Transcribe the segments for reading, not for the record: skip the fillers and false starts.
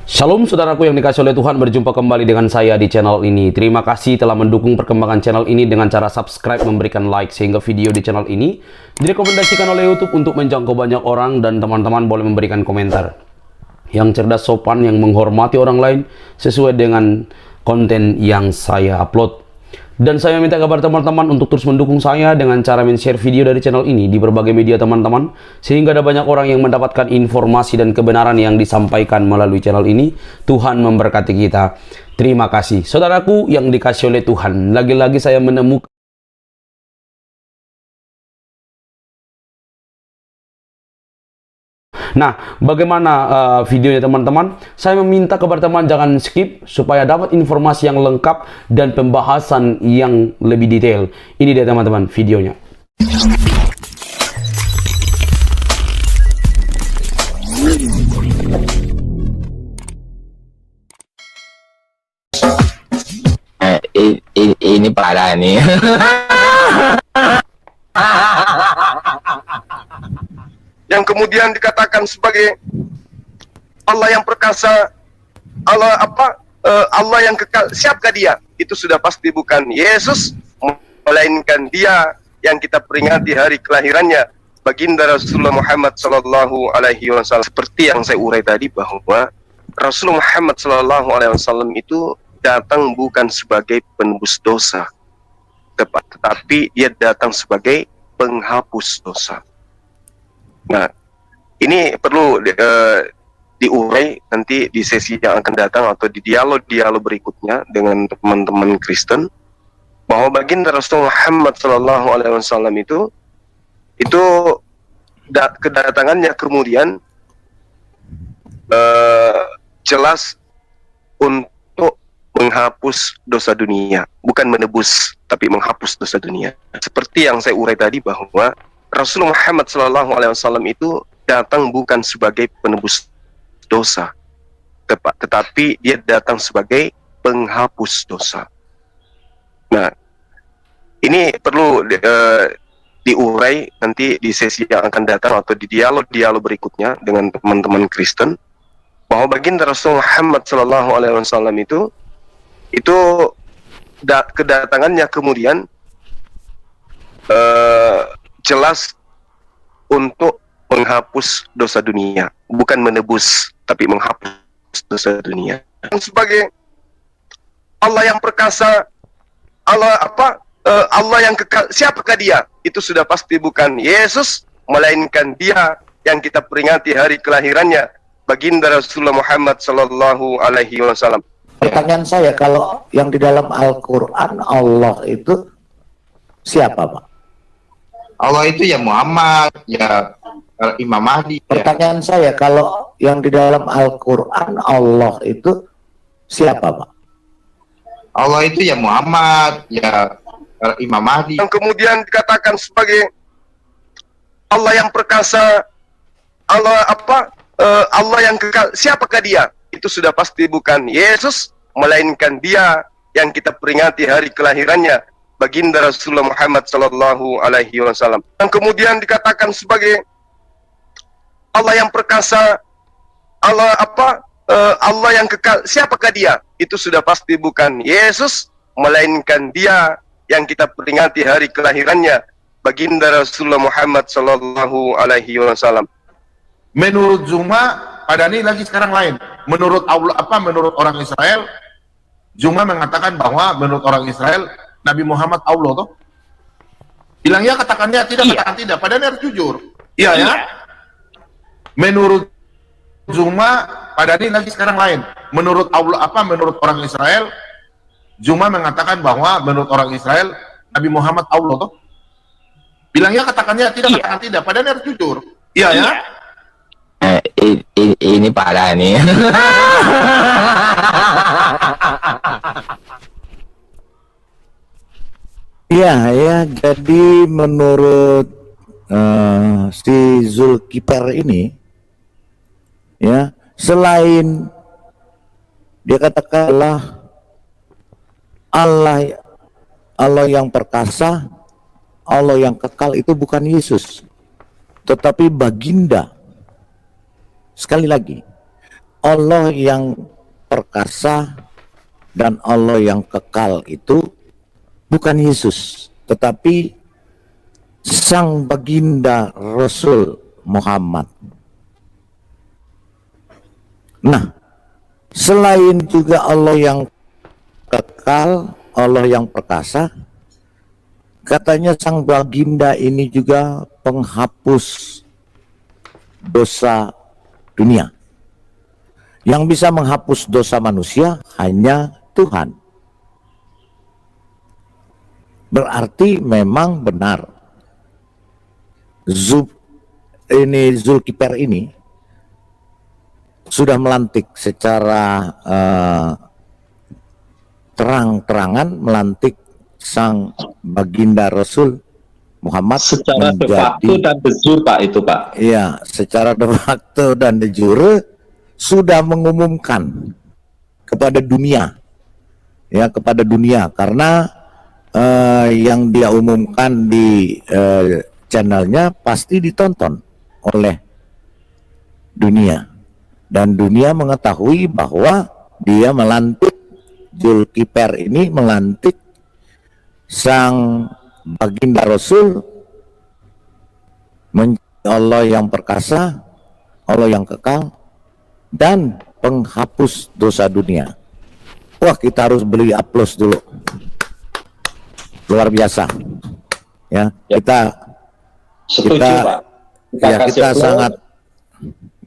Shalom saudaraku yang dikasihi oleh Tuhan, berjumpa kembali dengan saya di channel ini. Terima kasih telah mendukung perkembangan channel ini dengan cara subscribe, memberikan like, sehingga video di channel ini direkomendasikan oleh YouTube untuk menjangkau banyak orang, dan teman-teman boleh memberikan komentar yang cerdas, sopan, yang menghormati orang lain sesuai dengan konten yang saya upload. Dan saya minta kabar teman-teman untuk terus mendukung saya dengan cara men-share video dari channel ini di berbagai media teman-teman, sehingga ada banyak orang yang mendapatkan informasi dan kebenaran yang disampaikan melalui channel ini. Tuhan memberkati kita. Terima kasih. Saudaraku yang dikasihi oleh Tuhan, lagi-lagi saya menemukan bagaimana videonya teman-teman? Saya meminta kepada teman jangan skip supaya dapat informasi yang lengkap dan pembahasan yang lebih detail. Ini dia teman-teman videonya. Ini parah nih. Yang kemudian dikatakan sebagai Allah yang perkasa, Allah yang kekal. Siapakah dia? Itu sudah pasti bukan Yesus, melainkan dia yang kita peringati hari kelahirannya, baginda Rasulullah Muhammad Sallallahu Alaihi Wasallam. Seperti yang saya urai tadi bahwa Rasulullah Muhammad Sallallahu Alaihi Wasallam itu datang bukan sebagai penebus dosa, tetapi dia datang sebagai penghapus dosa. Nah, ini perlu diurai nanti di sesi yang akan datang atau di dialog-dialog berikutnya dengan teman-teman Kristen, bahwa baginda Rasulullah Muhammad Sallallahu Alaihi Wasallam itu kedatangannya kemudian jelas untuk menghapus dosa dunia, bukan menebus, tapi menghapus dosa dunia. Seperti yang saya urai tadi bahwa Rasulullah Muhammad Sallallahu Alaihi Wasallam itu datang bukan sebagai penebus dosa, tetapi dia datang sebagai penghapus dosa. Nah, ini perlu diurai nanti di sesi yang akan datang atau di dialog-dialog berikutnya dengan teman-teman Kristen, bahwa baginda Rasulullah Muhammad Sallallahu Alaihi Wasallam itu kedatangannya kemudian jelas untuk menghapus dosa dunia, bukan menebus, tapi menghapus dosa dunia. Sebagai Allah yang perkasa, Allah yang kekal. Siapakah dia? Itu sudah pasti bukan Yesus, melainkan dia yang kita peringati hari kelahirannya, baginda Rasulullah Muhammad Sallallahu Alaihi Wasallam. Pertanyaan saya, kalau yang di dalam Al-Quran Allah itu siapa, Pak? Allah itu ya Muhammad, ya Imam Mahdi. Pertanyaan saya, kalau yang di dalam Al-Quran Allah itu siapa, Pak? Allah itu ya Muhammad, ya Imam Mahdi. Yang kemudian dikatakan sebagai Allah yang perkasa, Allah yang kekal. Siapakah dia? Itu sudah pasti bukan Yesus, melainkan dia yang kita peringati hari kelahirannya, baginda Rasulullah Muhammad Sallallahu Alaihi Wasallam. Yang kemudian dikatakan sebagai Allah yang perkasa, Allah yang kekal. Siapakah dia? Itu sudah pasti bukan Yesus, melainkan dia yang kita peringati hari kelahirannya, baginda Rasulullah Muhammad Sallallahu Alaihi Wasallam. Menurut Zuma, Padani lagi sekarang lain. Menurut Allah, menurut orang Israel, Zuma mengatakan bahwa menurut orang Israel Nabi Muhammad Allah toh. Bilang ya, katakannya tidak, katakan tidak. Padahal harus jujur. Iya ya. Menurut Zuma, Padani lagi sekarang lain. Menurut Allah, menurut orang Israel, Zuma mengatakan bahwa menurut orang Israel Nabi Muhammad Allah toh. Bilang ya, katakannya tidak, katakan tidak. Padahal harus jujur. Iya ya. Ini parah nih. Iya ya, jadi menurut si Zulkifar ini, ya, selain dia katakanlah Allah yang perkasa, Allah yang kekal, itu bukan Yesus, tetapi baginda. Sekali lagi, Allah yang perkasa dan Allah yang kekal itu bukan Yesus, tetapi sang baginda Rasul Muhammad. Nah, selain juga Allah yang kekal, Allah yang perkasa, katanya sang baginda ini juga penghapus dosa dunia. Yang bisa menghapus dosa manusia hanya Tuhan. Berarti memang benar Zulkifli ini sudah melantik secara terang-terangan, melantik sang baginda Rasul Muhammad secara de facto dan de jure, Pak, itu Pak. Iya, secara de facto dan de jure sudah mengumumkan kepada dunia, ya, kepada dunia, karena yang dia umumkan di channelnya pasti ditonton oleh dunia, dan dunia mengetahui bahwa dia melantik Zulkifli ini, melantik sang baginda Rasul menjadi Allah yang perkasa, Allah yang kekal, dan penghapus dosa dunia. Wah, kita harus beli aplaus dulu. Luar biasa. Ya, kita setuju, Pak. Kita sangat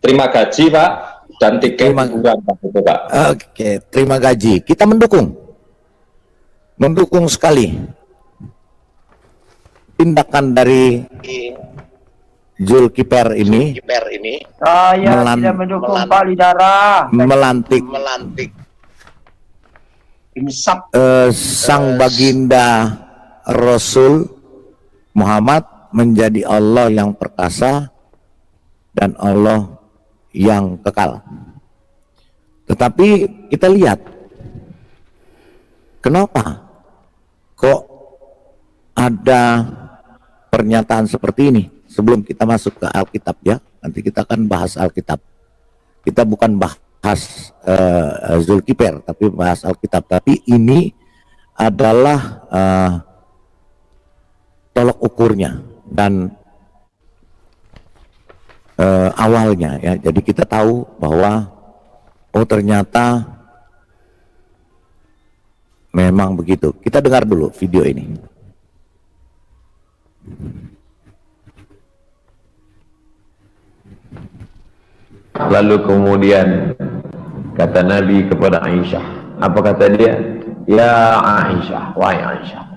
terima gaji, Pak, dan tiket hiburan, Pak, itu, Pak. Oke, terima gaji. Kita mendukung sekali tindakan dari Zulkifli ini. Saya tidak mendukung Pak Lidara. Melantik sang baginda Rasul Muhammad menjadi Allah yang perkasa dan Allah yang kekal. Tetapi kita lihat, kenapa kok ada pernyataan seperti ini? Sebelum kita masuk ke Alkitab, ya, nanti kita akan bahas Alkitab. Kita bukan bahas Zulkifli, tapi bahas Alkitab. Tapi ini adalah tolok ukurnya dan awalnya, ya. Jadi kita tahu bahwa oh, ternyata memang begitu. Kita dengar dulu video ini. Lalu kemudian kata Nabi kepada Aisyah, apa kata dia? Ya Aisyah, wahai Aisyah,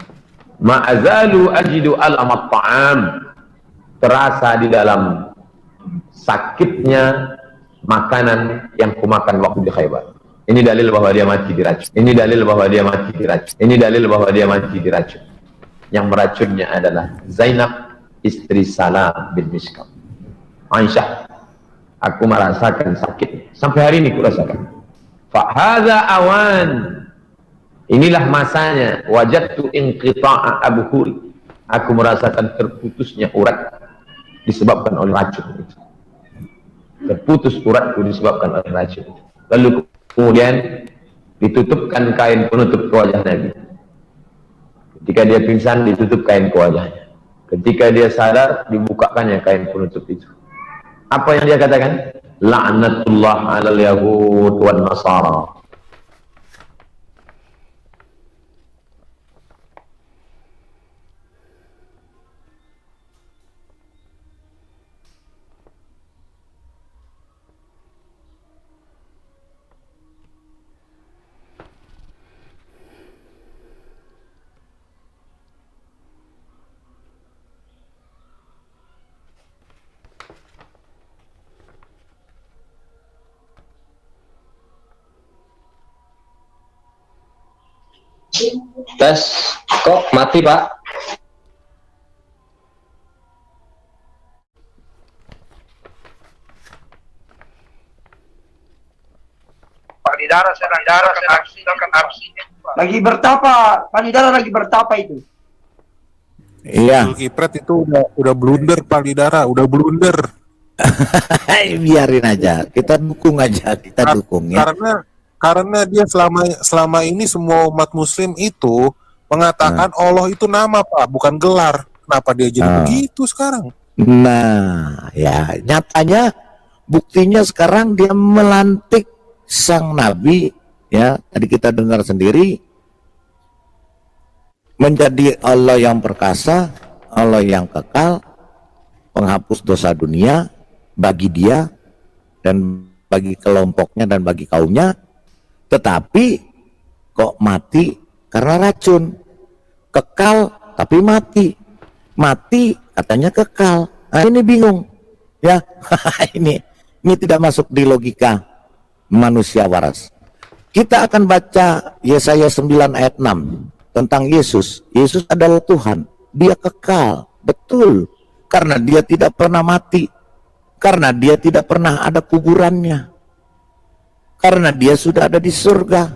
ma'azalu ajidu alamat ta'am, terasa di dalam sakitnya makanan yang kumakan waktu di Khaybar. Ini dalil bahwa dia mati diracun. Ini dalil bahwa dia mati diracun. Ini dalil bahwa dia mati diracun. Yang meracunnya adalah Zainab, istri Salam bin Mishkam. Aisyah, aku merasakan sakit sampai hari ini kurasakan. Fahadha awan, inilah masanya. Wajadtu inqita'a abhuri, aku merasakan terputusnya urat disebabkan oleh racun itu. Terputus uratku disebabkan oleh racun itu. Lalu kemudian ditutupkan kain penutup ke wajah Nabi. Ketika dia pingsan, ditutup kain ke wajahnya. Ketika dia sadar, dibukakannya kain penutup itu. Apa yang dia katakan? La'natullah 'alal yahud wan nasara. Tes, kok mati, Pak? Pak Lidara sedang aksi. Lagi bertapa, Pak Lidara lagi bertapa itu. Iya. Zulkifli itu udah blunder, Pak Lidara, udah blunder. Biarin aja, kita dukung aja, kita dukung ya. Karena dia selama ini semua umat muslim itu mengatakan Allah itu nama, Pak, bukan gelar. Kenapa dia jadi begitu sekarang? Nah, ya nyatanya buktinya sekarang dia melantik sang nabi, ya tadi kita dengar sendiri, menjadi Allah yang perkasa, Allah yang kekal, penghapus dosa dunia bagi dia dan bagi kelompoknya dan bagi kaumnya. Tetapi kok mati karena racun, kekal tapi mati katanya kekal. Nah, ini bingung ya. ini tidak masuk di logika manusia waras. Kita akan baca Yesaya 9 ayat 6 tentang Yesus. Yesus adalah Tuhan, dia kekal, betul, karena dia tidak pernah mati, karena dia tidak pernah ada kuburannya, karena dia sudah ada di surga.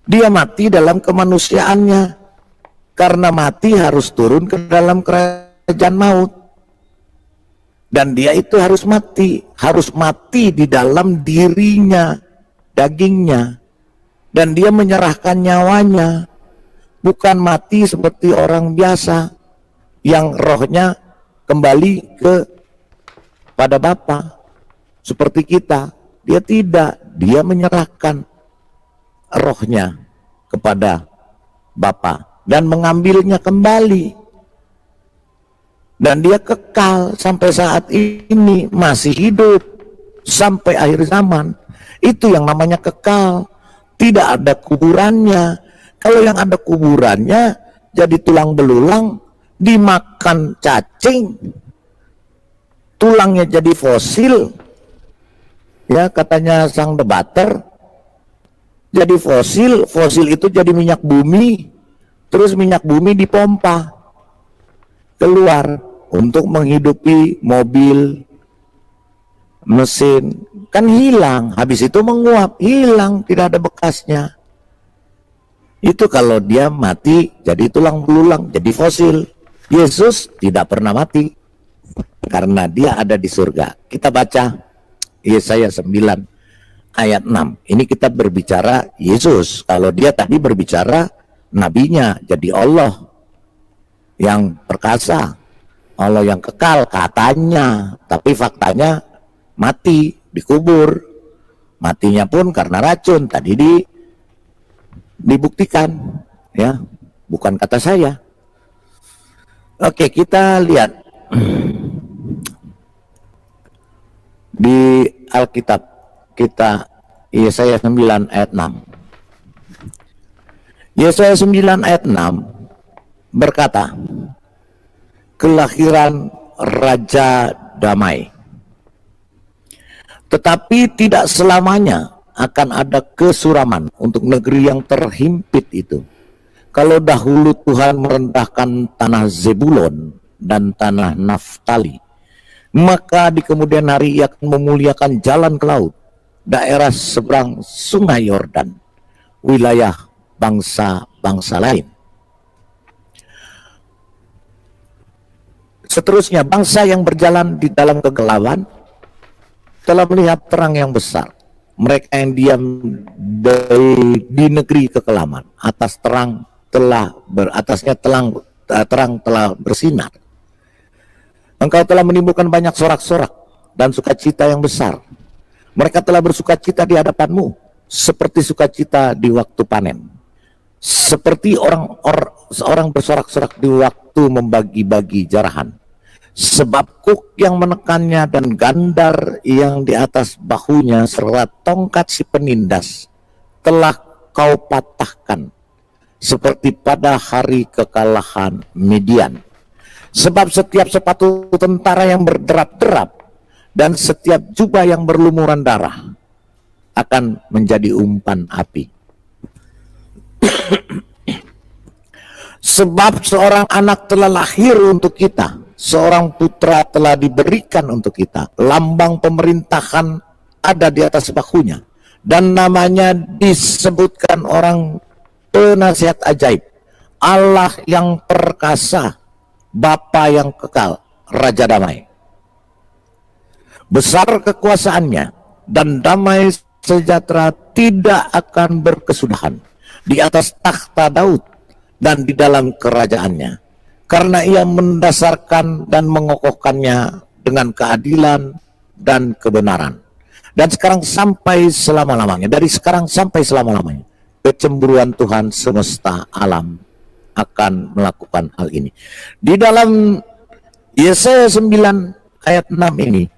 Dia mati dalam kemanusiaannya, karena mati harus turun ke dalam kerajaan maut. Dan dia itu harus mati di dalam dirinya, dagingnya. Dan dia menyerahkan nyawanya, bukan mati seperti orang biasa yang rohnya kembali pada Bapa seperti kita. Dia tidak, dia menyerahkan rohnya kepada Bapa dan mengambilnya kembali. Dan dia kekal sampai saat ini, masih hidup sampai akhir zaman. Itu yang namanya kekal. Tidak ada kuburannya. Kalau yang ada kuburannya jadi tulang belulang, dimakan cacing, tulangnya jadi fosil. Ya, katanya sang debater, jadi fosil itu jadi minyak bumi, terus minyak bumi dipompa keluar untuk menghidupi mobil, mesin, kan hilang, habis itu menguap, hilang, tidak ada bekasnya. Itu kalau dia mati jadi tulang belulang, jadi fosil. Yesus tidak pernah mati karena dia ada di surga. Kita baca Yesaya 9 ayat 6. Ini kita berbicara Yesus. Kalau dia tadi berbicara nabinya, jadi Allah yang perkasa, Allah yang kekal katanya, tapi faktanya mati, dikubur. Matinya pun karena racun, tadi dibuktikan, ya, bukan kata saya. Oke, kita lihat di Alkitab kita, Yesaya 9 ayat 6. Yesaya 9 ayat 6 berkata, kelahiran Raja Damai. Tetapi tidak selamanya akan ada kesuraman untuk negeri yang terhimpit itu. Kalau dahulu Tuhan merendahkan tanah Zebulon dan tanah Naftali, maka di kemudian hari ia akan memuliakan jalan ke laut, daerah seberang sungai Yordan, wilayah bangsa-bangsa lain. Seterusnya, bangsa yang berjalan di dalam kegelapan telah melihat terang yang besar. Mereka yang diam di negeri kekelaman, terang telah bersinar. Engkau telah menimbulkan banyak sorak-sorak dan sukacita yang besar. Mereka telah bersukacita di hadapanmu, seperti sukacita di waktu panen. Seperti seorang bersorak-sorak di waktu membagi-bagi jarahan. Sebab kuk yang menekannya dan gandar yang di atas bahunya serta tongkat si penindas telah kau patahkan, seperti pada hari kekalahan Midian. Sebab setiap sepatu tentara yang berderap-derap dan setiap jubah yang berlumuran darah akan menjadi umpan api. Sebab seorang anak telah lahir untuk kita, seorang putra telah diberikan untuk kita. Lambang pemerintahan ada di atas bahunya, dan namanya disebutkan orang penasihat ajaib, Allah yang perkasa, Bapa yang kekal, Raja Damai. besar kekuasaannya, dan damai sejahtera tidak akan berkesudahan di atas takhta Daud dan di dalam kerajaannya, karena ia mendasarkan dan mengokohkannya dengan keadilan dan kebenaran. Dan sekarang sampai selama-lamanya, dari sekarang sampai selama-lamanya, kecemburuan Tuhan semesta alam akan melakukan hal ini. Di dalam Yesaya 9 ayat 6 ini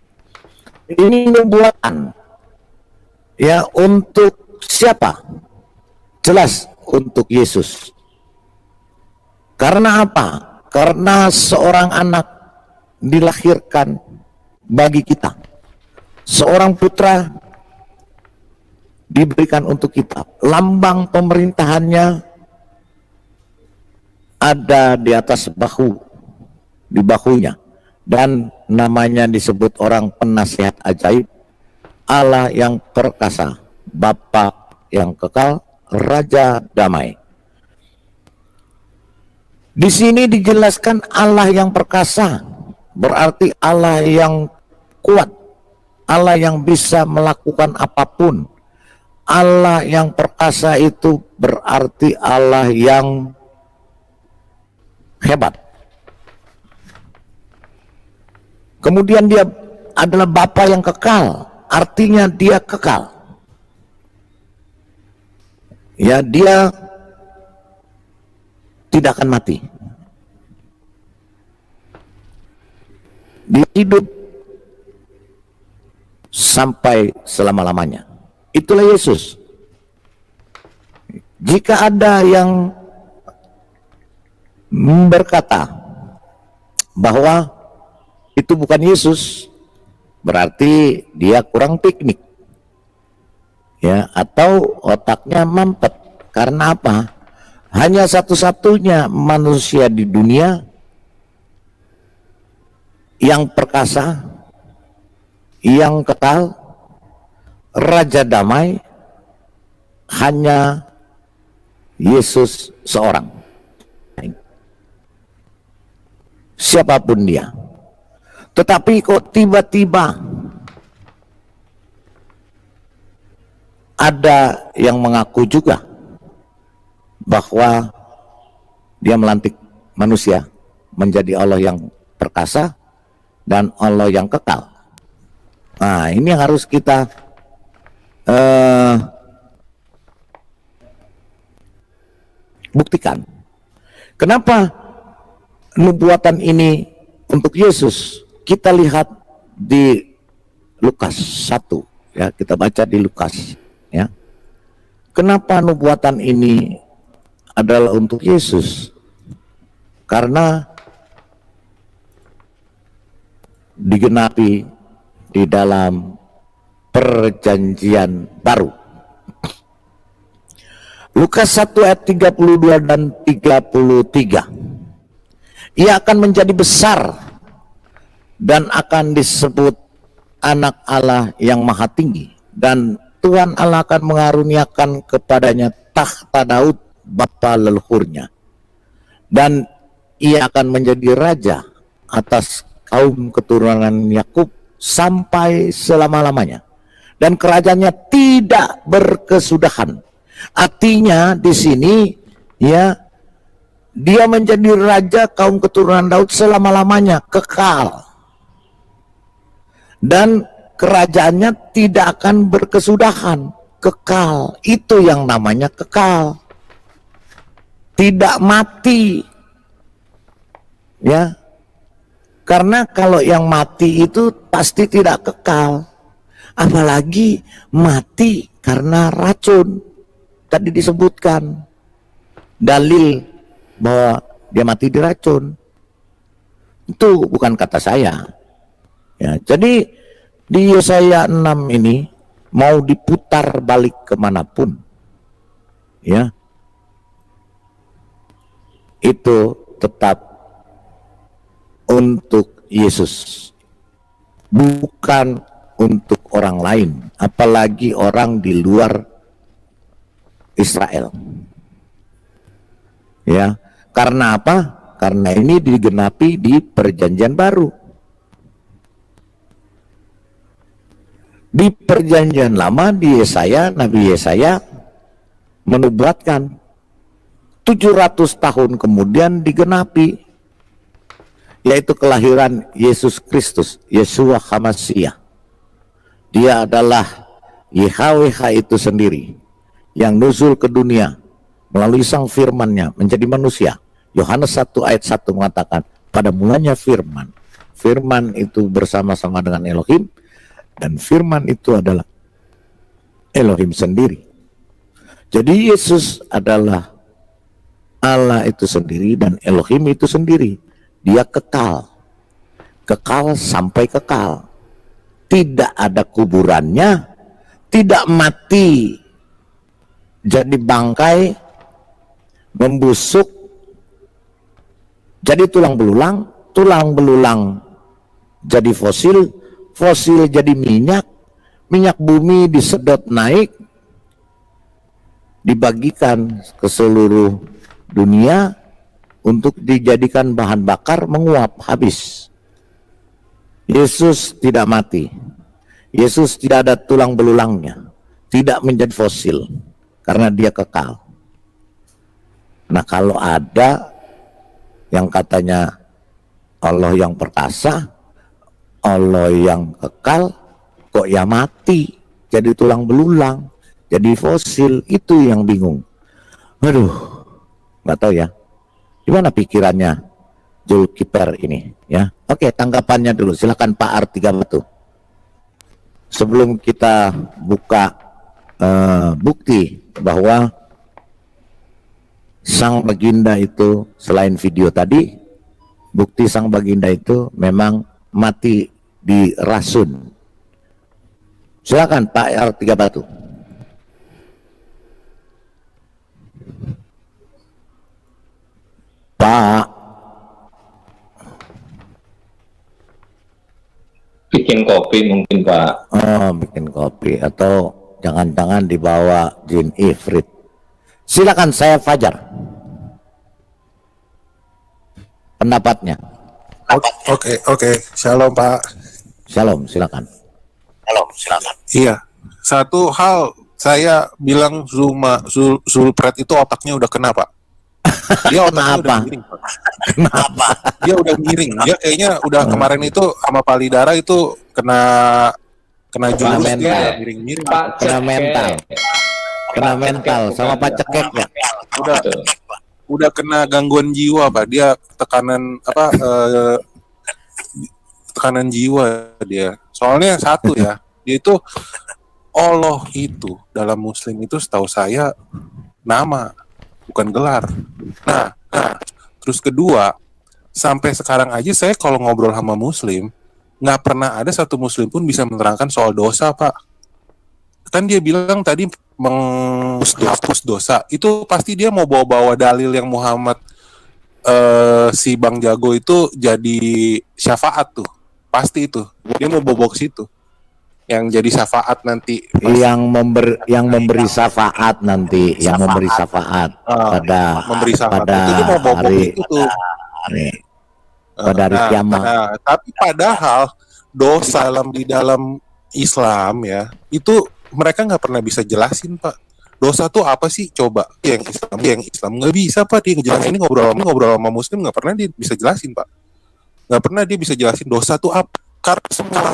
nubuatan ya, untuk siapa? Jelas untuk Yesus. Karena apa? Karena seorang anak dilahirkan bagi kita, seorang putra diberikan untuk kita. Lambang pemerintahannya ada di atas bahu, di bahunya, dan namanya disebut orang penasihat ajaib, Allah yang perkasa, Bapa yang kekal, Raja damai. Di sini dijelaskan Allah yang perkasa, berarti Allah yang kuat, Allah yang bisa melakukan apapun. Allah yang perkasa itu berarti Allah yang hebat. Kemudian dia adalah Bapa yang kekal, artinya dia kekal. Ya, dia tidak akan mati. Dia hidup sampai selama-lamanya. Itulah Yesus. Jika ada yang berkata bahwa itu bukan Yesus, berarti dia kurang piknik, ya, atau otaknya mampet. Karena apa? Hanya satu-satunya manusia di dunia yang perkasa, yang kekal, Raja damai, hanya Yesus seorang. Siapapun dia. Tetapi kok tiba-tiba ada yang mengaku juga bahwa dia melantik manusia menjadi Allah yang perkasa dan Allah yang kekal. Nah, ini yang harus kita buktikan. Kenapa nubuatan ini untuk Yesus? Kita lihat di Lukas 1, ya, kita baca di Lukas, ya. Kenapa nubuatan ini adalah untuk Yesus? Karena digenapi di dalam perjanjian baru. Lukas 1 ayat 32 dan 33. Ia akan menjadi besar dan akan disebut anak Allah yang maha tinggi, dan Tuhan Allah akan mengaruniakan kepadanya takhta Daud bapa leluhurnya, dan ia akan menjadi raja atas kaum keturunan Yakub sampai selama-lamanya, dan kerajaannya tidak berkesudahan. Artinya di sini, ya, dia menjadi raja kaum keturunan Daud selama-lamanya, kekal, dan kerajaannya tidak akan berkesudahan, kekal. Itu yang namanya kekal, tidak mati, ya. Karena kalau yang mati itu pasti tidak kekal, apalagi mati karena racun. Tadi disebutkan dalil bahwa dia mati diracun. Itu bukan kata saya, ya. Jadi di Yesaya 6 ini mau diputar balik kemanapun, ya, itu tetap untuk Yesus, bukan untuk orang lain, apalagi orang di luar Israel, ya. Karena apa? Karena ini digenapi di perjanjian baru. Di perjanjian lama, di Yesaya, Nabi Yesaya menubuatkan 700 tahun kemudian digenapi, yaitu kelahiran Yesus Kristus, Yeshua HaMashiach. Dia adalah YHWH itu sendiri yang nuzul ke dunia melalui sang firman-Nya menjadi manusia. Yohanes 1 ayat 1 mengatakan, pada mulanya firman. Firman itu bersama-sama dengan Elohim, dan firman itu adalah Elohim sendiri. Jadi Yesus adalah Allah itu sendiri dan Elohim itu sendiri. Dia kekal. Kekal sampai kekal. Tidak ada kuburannya, tidak mati jadi bangkai, membusuk jadi tulang belulang, tulang belulang jadi fosil, fosil jadi minyak, minyak bumi disedot naik, dibagikan ke seluruh dunia untuk dijadikan bahan bakar, menguap, habis. Yesus tidak mati. Yesus tidak ada tulang belulangnya, tidak menjadi fosil, karena dia kekal. Nah, kalau ada yang katanya Allah yang perkasa, Allah yang kekal, kok ya mati, jadi tulang belulang, jadi fosil, itu yang bingung. Aduh, nggak tahu ya, gimana pikirannya Zulkifli ini, ya. Oke, tanggapannya dulu, silakan Pak Artiga Batu. Sebelum kita buka bukti bahwa sang baginda itu selain video tadi, bukti sang baginda itu memang mati dirasun. Silakan Pak Artiga Batu. Pak, Bikin kopi mungkin Pak. oh bikin kopi, atau jangan-jangan dibawa jin ifrit. Silakan, saya Fajar. Pendapatnya. Oke. Shalom Pak. Shalom, silakan. Iya. Satu hal saya bilang Zulpret itu otaknya udah kena Pak. Dia otaknya udah miring Pak. Kenapa? Dia udah miring. Dia kayaknya udah kemarin itu sama Palidara itu kena jurus, mental. dia udah miring-miring. Kena mental. Kena mental sama Pak Cekek ya. Udah kena gangguan jiwa Pak. Dia tekanan tekanan jiwa dia. Soalnya satu ya, dia itu Allah itu dalam Muslim itu setahu saya nama, bukan gelar. Nah, terus kedua, sampai sekarang aja saya kalau ngobrol sama Muslim, nggak pernah ada satu Muslim pun bisa menerangkan soal dosa Pak. Kan dia bilang tadi menghapus dosa, itu pasti dia mau bawa-bawa dalil yang Muhammad si Bang Jago itu jadi syafaat tuh, pasti itu dia mau bawa ke situ, yang jadi syafaat nanti, yang memberi syafaat nanti, yang memberi syafaat pada itu dia mau bawa hari itu tuh. pada hari kiamat. Tapi padahal dosa di dalam Islam ya, itu mereka nggak pernah bisa jelasin Pak. Dosa tuh apa sih? Coba yang Islam nggak bisa Pak, dia ngejelasin. Ini ngobrol sama Muslim nggak pernah dia bisa jelasin Pak. Nggak pernah dia bisa jelasin dosa tuh apa. Karena semua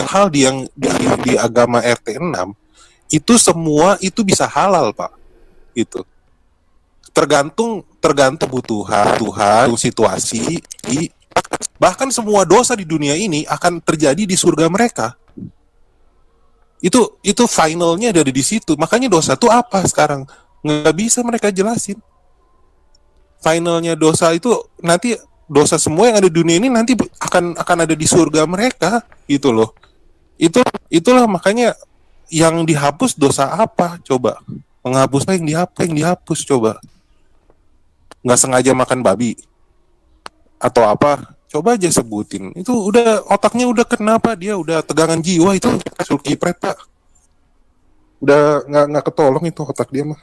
hal di agama RT6 itu semua itu bisa halal Pak. Itu tergantung kebutuhan, situasi. Bahkan semua dosa di dunia ini akan terjadi di surga mereka. Itu finalnya dari di situ. Makanya dosa itu apa sekarang? Nggak bisa mereka jelasin. Finalnya dosa itu nanti, dosa semua yang ada di dunia ini nanti akan ada di surga mereka, gitu loh. Itulah makanya yang dihapus dosa apa? Coba menghapus apa yang dihapus coba? Nggak sengaja makan babi atau apa? Coba aja sebutin. Itu udah otaknya udah kenapa, dia udah tegangan jiwa itu Zulkifli Pak. Udah nggak ketolong itu otak dia mah.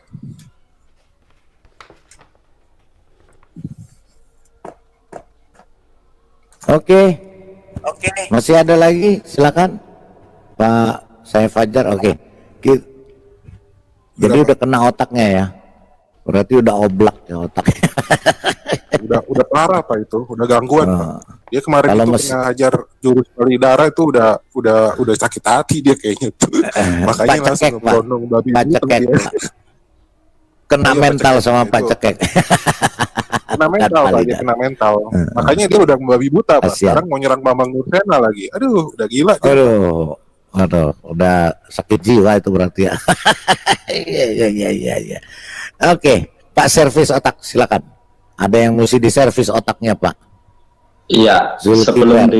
Oke. Masih ada lagi? Silakan Pak saya Fajar, oke. Jadi udah kena otaknya ya. Berarti udah oblak ya otaknya. Udah parah Pak itu, udah gangguan. Pak. Dia kemarin Kalau itu pernah ajar jurus payudara itu udah sakit hati dia kayaknya tuh. Makanya langsung ngebrondong babi buta dia. Kena Iya, mental Pak sama Cekek Pak itu. Cekek. Kena mental Pak, dia kena mental. Makanya dia udah babi buta Pak. Kasian. Sekarang mau nyerang Bambang Nursena lagi. Aduh, udah gila dia. Aduh, udah sakit jiwa itu berarti ya. Iya. Oke, Pak servis otak silakan. Ada yang mesti diservis otaknya Pak. Iya, sebelum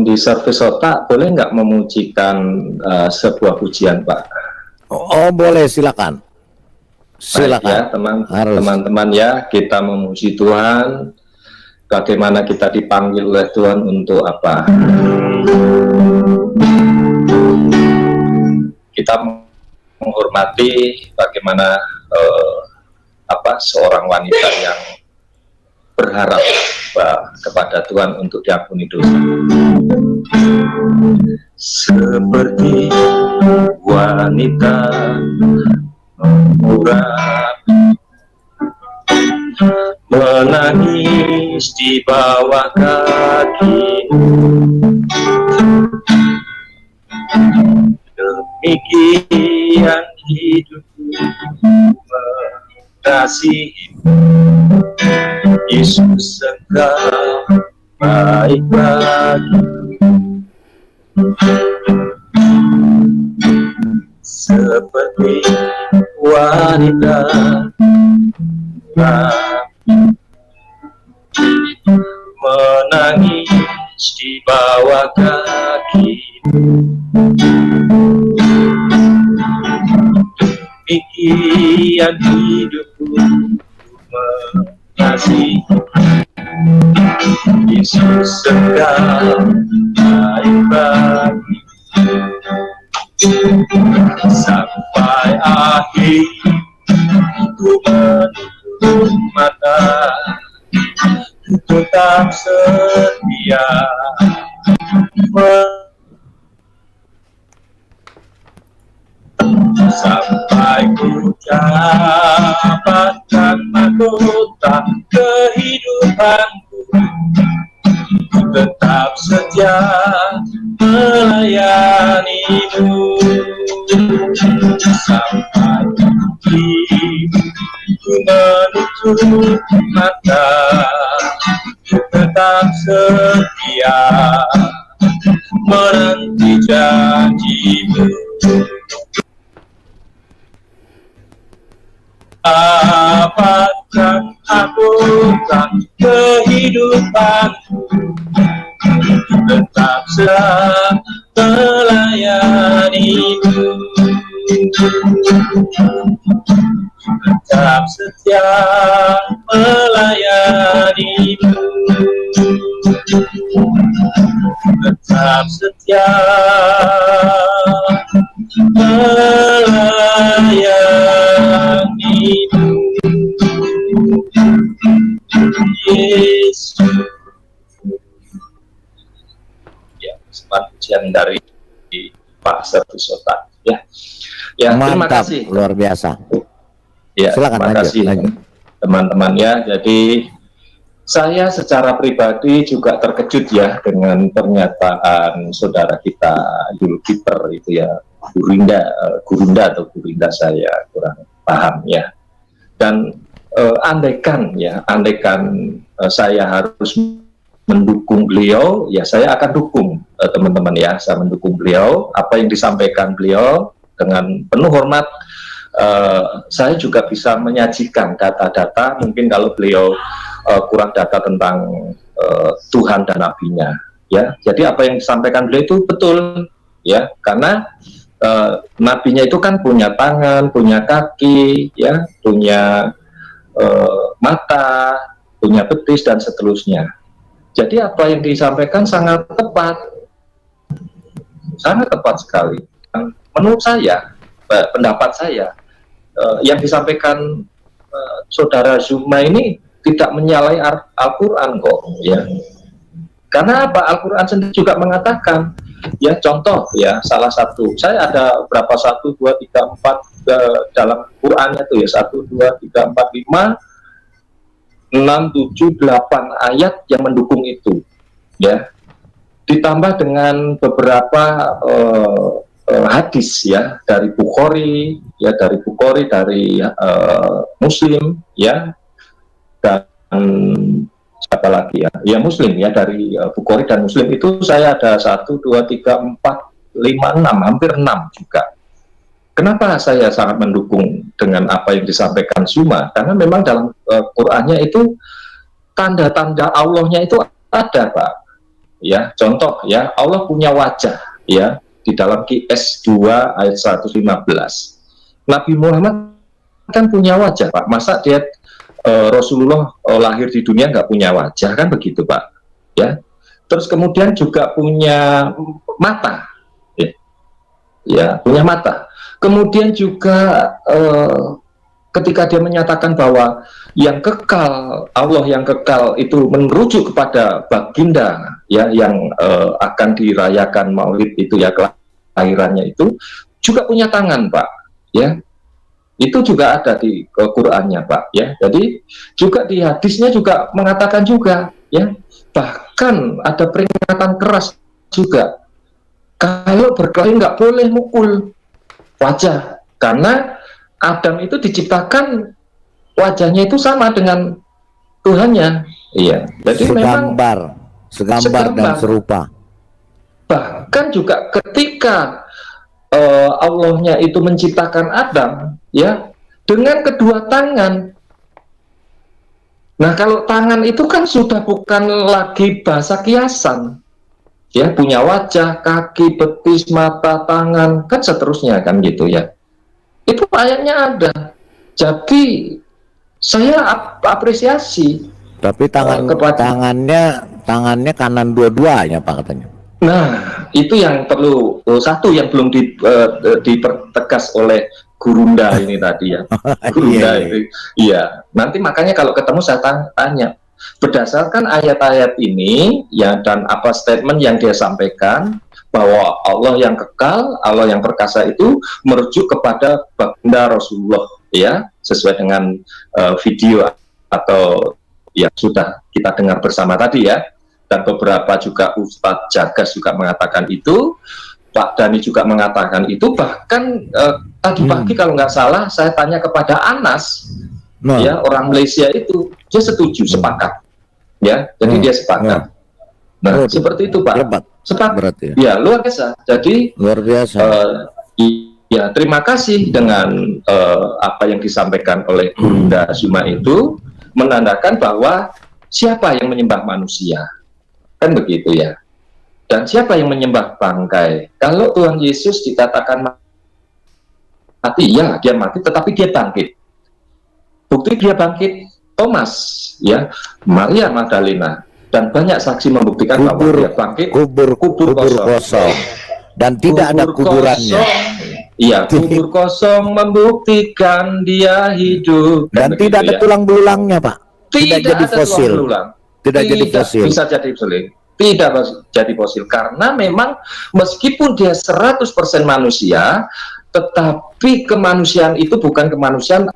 di servis otak, boleh nggak memujikan sebuah pujian, Pak? Oh, boleh, silakan. Silakan. Baik, ya, teman-teman ya, kita memuji Tuhan. Bagaimana kita dipanggil oleh Tuhan untuk apa? Kita menghormati bagaimana seorang wanita yang berharap kepada Tuhan untuk diampuni dosa. Seperti wanita mengurapi, menangis di bawah kakimu, demikian hidupku mengasihimu. Yesus, Engkau baik bagiku, seperti wanita menangis di bawah kakimu, demikian hidupku mengasihi. Yesus, Engkau baik bagiku, sampai akhir ku menutup mata, ku tetap setia sampai ku dapatkan mahkota kehidupanku, ku tetap setia melayanimu, sampai ku menutup mata, ku tetap setia menanti janjimu. Apakah apakah kehidupanku, tetap setia melayanimu, tetap setia melayanimu, tetap setia melayanimu, Yesus. Ya, semangat pujian dari Pak Servis Otak. Ya, terima Mantap, kasih. luar biasa. Ya, Silakan, terima kasih teman-teman ya. Jadi saya secara pribadi juga terkejut ya dengan pernyataan saudara kita Yulkiper itu ya, Gurunda saya kurang paham ya. Dan andaikan saya harus mendukung beliau, ya saya akan dukung teman-teman ya, saya mendukung beliau, apa yang disampaikan beliau dengan penuh hormat. Saya juga bisa menyajikan data-data, mungkin kalau beliau kurang data tentang Tuhan dan nabinya ya. Jadi apa yang disampaikan beliau itu betul ya, karena nabinya itu kan punya tangan, punya kaki ya, punya mata, punya betis dan seterusnya. Jadi apa yang disampaikan sangat tepat sekali. Menurut saya, pendapat saya, yang disampaikan saudara Zuma ini tidak menyalahi Al-Quran kok ya. Karena apa? Al-Quran sendiri juga mengatakan, ya contoh ya salah satu, saya ada berapa 1, 2, 3, 4 dalam Qurannya tuh ya 1, 2, 3, 4, 5, 6, 7, 8 ayat yang mendukung itu, ya. Ditambah dengan beberapa hadis ya dari Bukhari, dari Muslim, ya, dan siapa lagi ya Muslim ya, dari Bukhari dan Muslim itu saya ada 1, 2, 3, 4, 5, 6, hampir 6 juga. Kenapa saya sangat mendukung dengan apa yang disampaikan Zuma? Karena memang dalam Qur'annya itu tanda-tanda Allahnya itu ada, Pak. Ya, contoh ya, Allah punya wajah ya di dalam QS 2 ayat 115. Nabi Muhammad kan punya wajah, Pak. Masa dia Rasulullah lahir di dunia nggak punya wajah, kan begitu, Pak? Ya. Terus kemudian juga punya mata, ya punya mata. Kemudian juga ketika dia menyatakan bahwa yang kekal, Allah yang kekal itu merujuk kepada baginda ya yang akan dirayakan Maulid itu ya, kelahirannya itu juga punya tangan, Pak, ya. Itu juga ada di Qur'annya, Pak, ya. Jadi juga di hadisnya juga mengatakan juga, ya. Bahkan ada peringatan keras juga. Kalau berkelahi nggak boleh mukul wajah, karena Adam itu diciptakan wajahnya itu sama dengan Tuhannya. Iya. Jadi segambar dan serupa. Bahkan juga ketika Allahnya itu menciptakan Adam, ya, dengan kedua tangan. Nah, kalau tangan itu kan sudah bukan lagi bahasa kiasan, ya, punya wajah, kaki, betis, mata, tangan, kan seterusnya kan gitu ya. Itu ayatnya ada. Jadi saya apresiasi. Tapi tangannya kanan dua-duanya, Pak, katanya. Nah, itu yang perlu, satu yang belum dipertegas oleh Gurunda ini tadi ya. Gurunda ini, iya. Nanti makanya kalau ketemu saya tanya, berdasarkan ayat-ayat ini ya dan apa statement yang dia sampaikan bahwa Allah yang kekal, Allah yang perkasa itu merujuk kepada baginda Rasulullah, ya, sesuai dengan video atau yang sudah kita dengar bersama tadi ya. Dan beberapa juga Ustadz Jagas juga mengatakan itu, Pak Dhani juga mengatakan itu, bahkan tadi pagi kalau nggak salah saya tanya kepada Anas, ya, orang Malaysia itu, dia setuju, sepakat, ya, jadi dia sepakat. Nah, seperti itu, Pak. Sepakat, ya, luar biasa. Jadi luar biasa. Ya, terima kasih dengan apa yang disampaikan oleh Gurunda Zuma itu menandakan bahwa siapa yang menyembah manusia. Kan begitu ya. Dan siapa yang menyembah bangkai? Kalau Tuhan Yesus dikatakan mati, ya dia mati, tetapi dia bangkit. Bukti dia bangkit, Thomas, ya, Maria Magdalena, dan banyak saksi membuktikan bahwa dia bangkit. Kubur kosong. Dan tidak ada kuburannya. Iya, kubur kosong membuktikan dia hidup. Dan tidak ada tulang belulangnya, Pak. Tidak jadi fosil. Tidak jadi fosil. Bisa jadi fosil. Tidak jadi fosil karena memang meskipun dia 100% manusia, tetapi kemanusiaan itu bukan kemanusiaan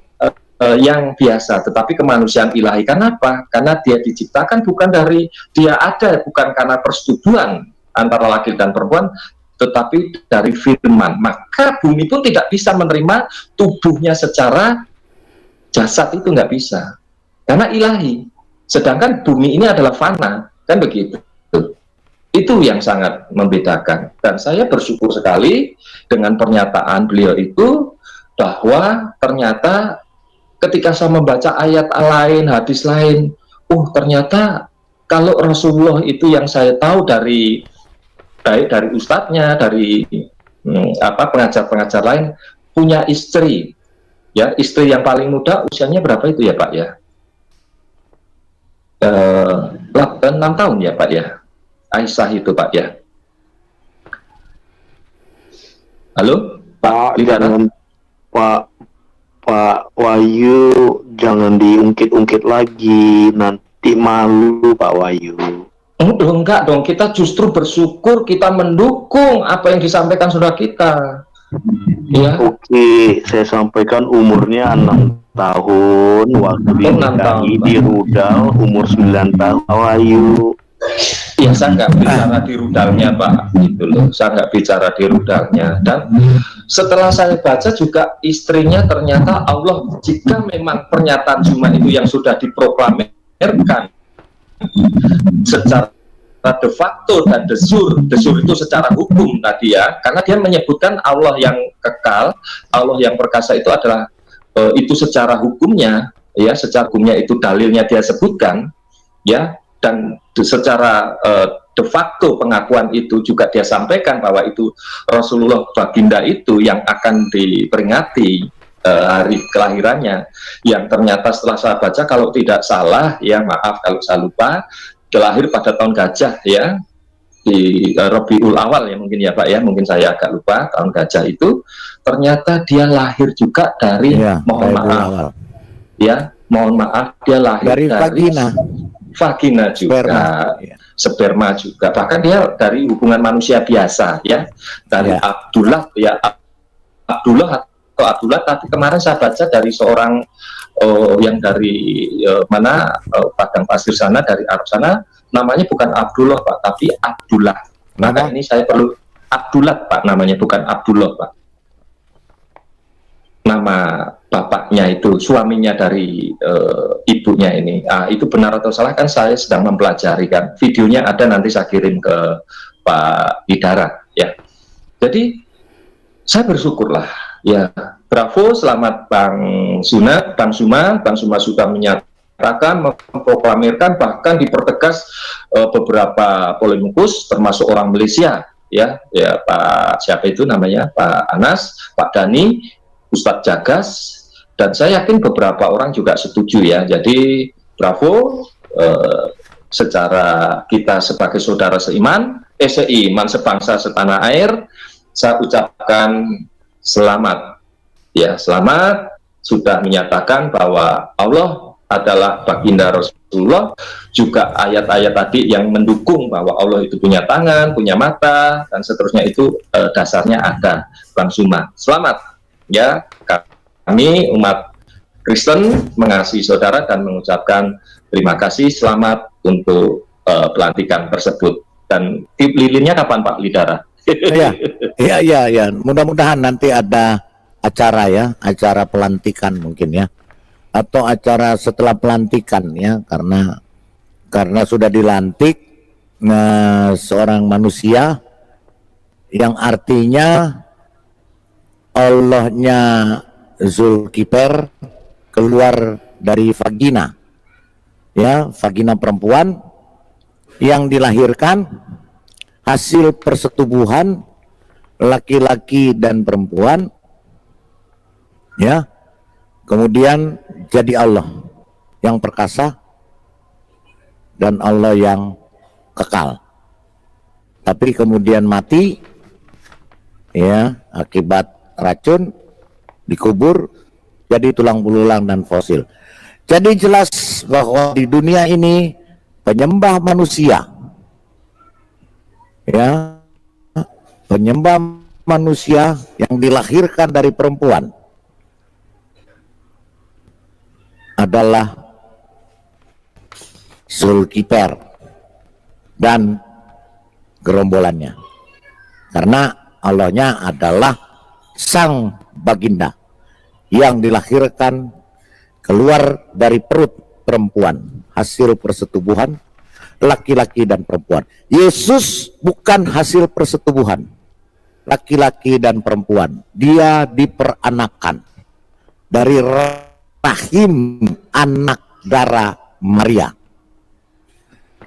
yang biasa, tetapi kemanusiaan ilahi. Kenapa? Karena dia diciptakan bukan dari dia ada, bukan karena persetubuhan antara laki dan perempuan, tetapi dari firman. Maka bumi pun tidak bisa menerima tubuhnya secara jasad, itu nggak bisa karena ilahi. Sedangkan bumi ini adalah fana, kan begitu. Itu yang sangat membedakan. Dan saya bersyukur sekali dengan pernyataan beliau itu, bahwa ternyata ketika saya membaca ayat lain, hadis lain, ternyata kalau Rasulullah itu yang saya tahu dari baik dari ustadznya, dari pengajar-pengajar lain, punya istri, ya, istri yang paling muda usianya berapa itu ya, Pak, ya? 6 tahun ya, Pak, ya, Aisyah itu, Pak, ya. Halo, Pak, jangan, Pak Wahyu, jangan diungkit-ungkit lagi, nanti malu, Pak Wahyu. Enggak dong, kita justru bersyukur, kita mendukung apa yang disampaikan saudara kita. Ya. Oke, saya sampaikan umurnya 6 tahun, waktu dinikahi di rudal, umur 9 tahun. Ayu. Ya, saya nggak bicara di rudalnya Pak, gitu loh. Saya nggak bicara di rudalnya. Dan setelah saya baca juga istrinya ternyata Allah, jika memang pernyataan Zuma itu yang sudah diproklamirkan secara de facto dan de jure itu secara hukum tadi ya, karena dia menyebutkan Allah yang kekal, Allah yang perkasa itu adalah itu secara hukumnya ya, secara hukumnya itu dalilnya dia sebutkan ya, dan secara de facto pengakuan itu juga dia sampaikan bahwa itu Rasulullah baginda itu yang akan diperingati hari kelahirannya, yang ternyata setelah saya baca kalau tidak salah ya, maaf kalau saya lupa, lahir pada tahun gajah ya, di Rabiul Awal ya mungkin ya Pak ya, mungkin saya agak lupa tahun gajah itu, ternyata dia lahir juga dari mohon maaf ya, mohon maaf dia lahir dari vagina juga, sperma juga, bahkan dia dari hubungan manusia biasa ya, dari Abdullah ya, Abdullah atau Abdullah, tapi kemarin saya baca dari seorang yang dari padang pasir sana, dari Arab sana, namanya bukan Abdullah Pak, tapi Abdullah. Maka ini saya perlu Abdullah Pak, namanya bukan Abdullah Pak. Nama bapaknya itu, suaminya dari ibunya ini. Itu benar atau salah kan saya sedang mempelajari kan. Videonya ada, nanti saya kirim ke Pak Idara ya. Jadi saya bersyukurlah ya. Bravo, selamat Bang Suma sudah menyatakan, memproklamirkan, bahkan dipertegas beberapa polemikus termasuk orang Malaysia ya Pak siapa itu namanya, Pak Anas, Pak Dani, Ustadz Jagas, dan saya yakin beberapa orang juga setuju ya. Jadi bravo, secara kita sebagai saudara seiman, sebangsa setanah air, saya ucapkan selamat. Ya, selamat sudah menyatakan bahwa Allah adalah baginda Rasulullah, juga ayat-ayat tadi yang mendukung bahwa Allah itu punya tangan, punya mata, dan seterusnya itu dasarnya ada, Bang Suma. Selamat ya, kami umat Kristen mengasihi saudara dan mengucapkan terima kasih, selamat untuk pelantikan tersebut. Dan tip lilinnya kapan Pak Lidara? Iya, mudah-mudahan nanti ada acara ya, acara pelantikan mungkin ya, atau acara setelah pelantikan ya, karena sudah dilantik seorang manusia yang artinya Allahnya Zulkiper keluar dari vagina ya, vagina perempuan yang dilahirkan hasil persetubuhan laki-laki dan perempuan ya, kemudian jadi Allah yang perkasa dan Allah yang kekal, tapi kemudian mati ya akibat racun, dikubur jadi tulang belulang dan fosil. Jadi jelas bahwa di dunia ini penyembah manusia ya, penyembah manusia yang dilahirkan dari perempuan adalah Zulkiper dan gerombolannya, karena Allahnya adalah sang baginda yang dilahirkan keluar dari perut perempuan, hasil persetubuhan laki-laki dan perempuan. Yesus bukan hasil persetubuhan laki-laki dan perempuan, dia diperanakan dari rahim anak darah Maria.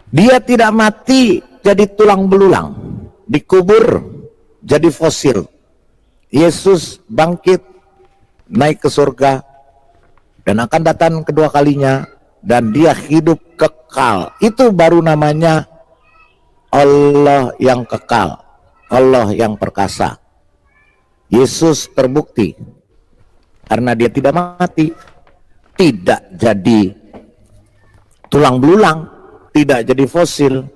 Dia tidak mati jadi tulang belulang, dikubur jadi fosil. Yesus bangkit, naik ke surga, dan akan datang kedua kalinya, dan dia hidup kekal. Itu baru namanya Allah yang kekal, Allah yang perkasa. Yesus terbukti karena dia tidak mati, tidak jadi tulang belulang, tidak jadi fosil,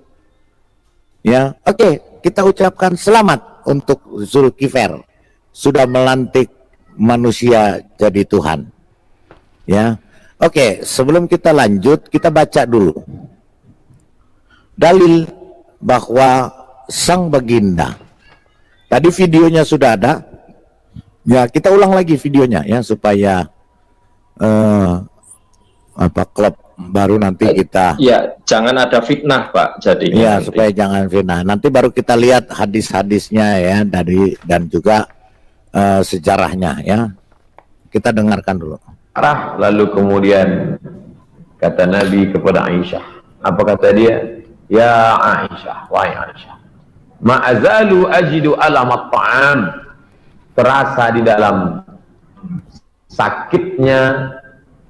Ya, oke, kita ucapkan selamat untuk Zulkifli sudah melantik manusia jadi Tuhan. Ya, oke, sebelum kita lanjut, kita baca dulu dalil bahwa sang baginda. Tadi videonya sudah ada. Ya, kita ulang lagi videonya ya supaya klub baru nanti kita. Ya, jangan ada fitnah, Pak. Jadi ya, nanti. supaya jangan fitnah. Nanti baru kita lihat hadis-hadisnya ya dan juga sejarahnya ya. Kita dengarkan dulu. Lalu kemudian kata Nabi kepada Aisyah, apa kata dia? Ya Aisyah, wahai Aisyah, ma'azalu ajidu alamat ta'am, terasa di dalam sakitnya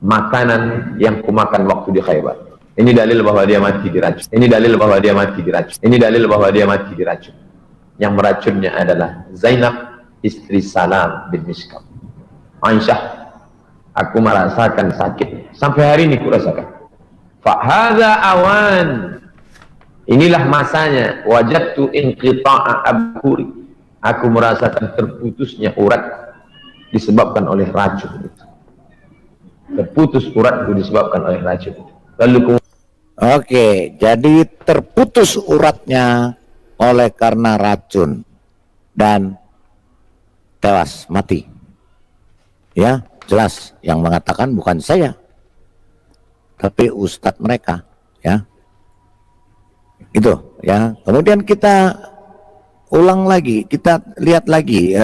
makanan yang kumakan waktu di Khaybar. Ini dalil bahwa dia mati diracun. Ini dalil bahwa dia mati diracun. Ini dalil bahwa dia mati diracun. Yang meracunnya adalah Zainab, istri Salam bin Mishkam. Aisyah, aku merasakan sakit sampai hari ini kurasakan. Fahadha awan, inilah masanya. Wajadtu inqita'a abhuri, aku merasakan terputusnya urat disebabkan oleh racun itu. Terputus uratku disebabkan oleh racun itu. Lalu Oke, jadi terputus uratnya oleh karena racun dan tewas mati. Ya, jelas yang mengatakan bukan saya, tapi ustadz mereka, ya. Itu, ya. Kemudian kita ulang lagi, kita lihat lagi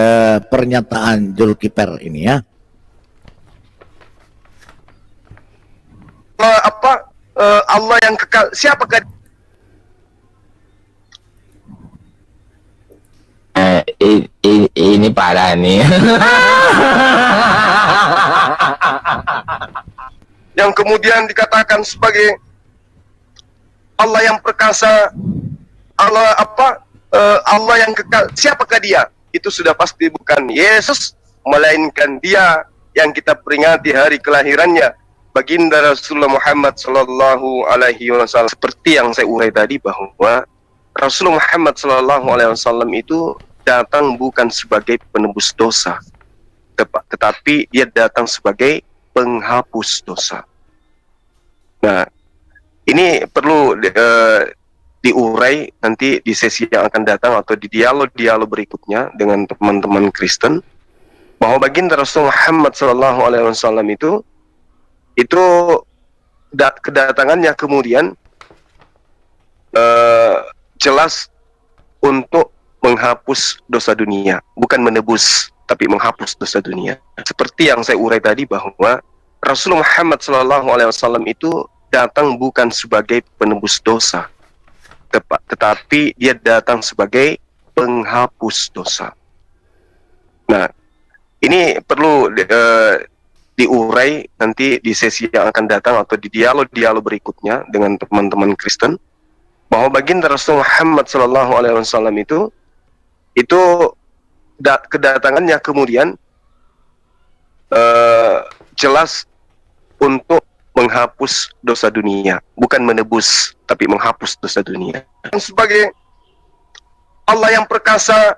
pernyataan Zulkifli ini ya. Allah yang kekal, siapakah ini parah nih. yang kemudian dikatakan sebagai Allah yang perkasa, Allah yang kekal, siapakah dia? Itu sudah pasti bukan Yesus, melainkan dia yang kita peringati hari kelahirannya, baginda Rasulullah Muhammad Sallallahu Alaihi Wasallam. Seperti yang saya urai tadi bahwa Rasulullah Muhammad Sallallahu Alaihi Wasallam itu datang bukan sebagai penebus dosa, tetapi dia datang sebagai penghapus dosa. Nah, ini perlu diurai nanti di sesi yang akan datang atau di dialog-dialog berikutnya dengan teman-teman Kristen, bahwa baginda Rasulullah Muhammad Sallallahu Alaihi Wasallam itu kedatangannya kemudian jelas untuk menghapus dosa dunia, bukan menebus, tapi menghapus dosa dunia. Seperti yang saya urai tadi bahwa Rasulullah Muhammad SAW itu datang bukan sebagai penebus dosa, tetapi dia datang sebagai penghapus dosa. Nah, ini perlu diurai nanti di sesi yang akan datang atau di dialog-dialog berikutnya dengan teman-teman Kristen, bahwa baginda Rasulullah Muhammad SAW itu kedatangannya kemudian jelas untuk menghapus dosa dunia, bukan menebus, tapi menghapus dosa dunia. Sebagai Allah yang perkasa,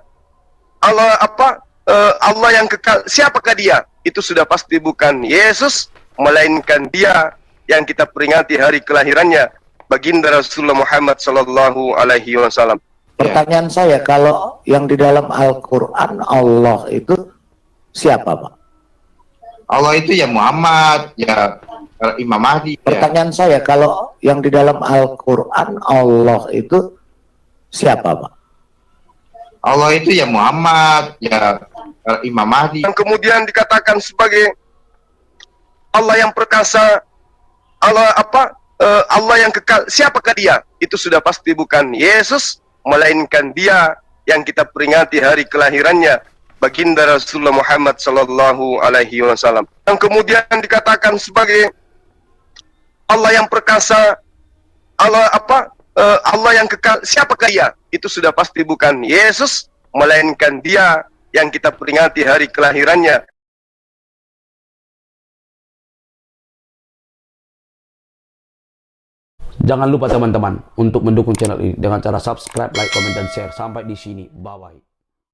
Allah yang kekal, siapakah dia? Itu sudah pasti bukan Yesus, melainkan dia yang kita peringati hari kelahirannya, baginda Rasulullah Muhammad Sallallahu Alaihi Wasallam. Pertanyaan saya, kalau yang di dalam Al-Quran Allah itu siapa, Pak? Allah itu ya Muhammad, ya Imam Mahdi. Pertanyaan saya, kalau yang di dalam Al-Quran Allah itu siapa, Pak? Allah itu ya Muhammad, ya Imam Mahdi. Yang kemudian dikatakan sebagai Allah yang perkasa, Allah yang kekal, siapakah dia? Itu sudah pasti bukan Yesus, melainkan dia yang kita peringati hari kelahirannya, baginda Rasulullah Muhammad Sallallahu Alaihi Wasallam. Yang kemudian dikatakan sebagai Allah yang perkasa, Allah yang kekal, siapakah dia? Itu sudah pasti bukan Yesus, melainkan dia yang kita peringati hari kelahirannya. Jangan lupa teman-teman untuk mendukung channel ini dengan cara subscribe, like, comment, dan share. Sampai di sini. Bye-bye.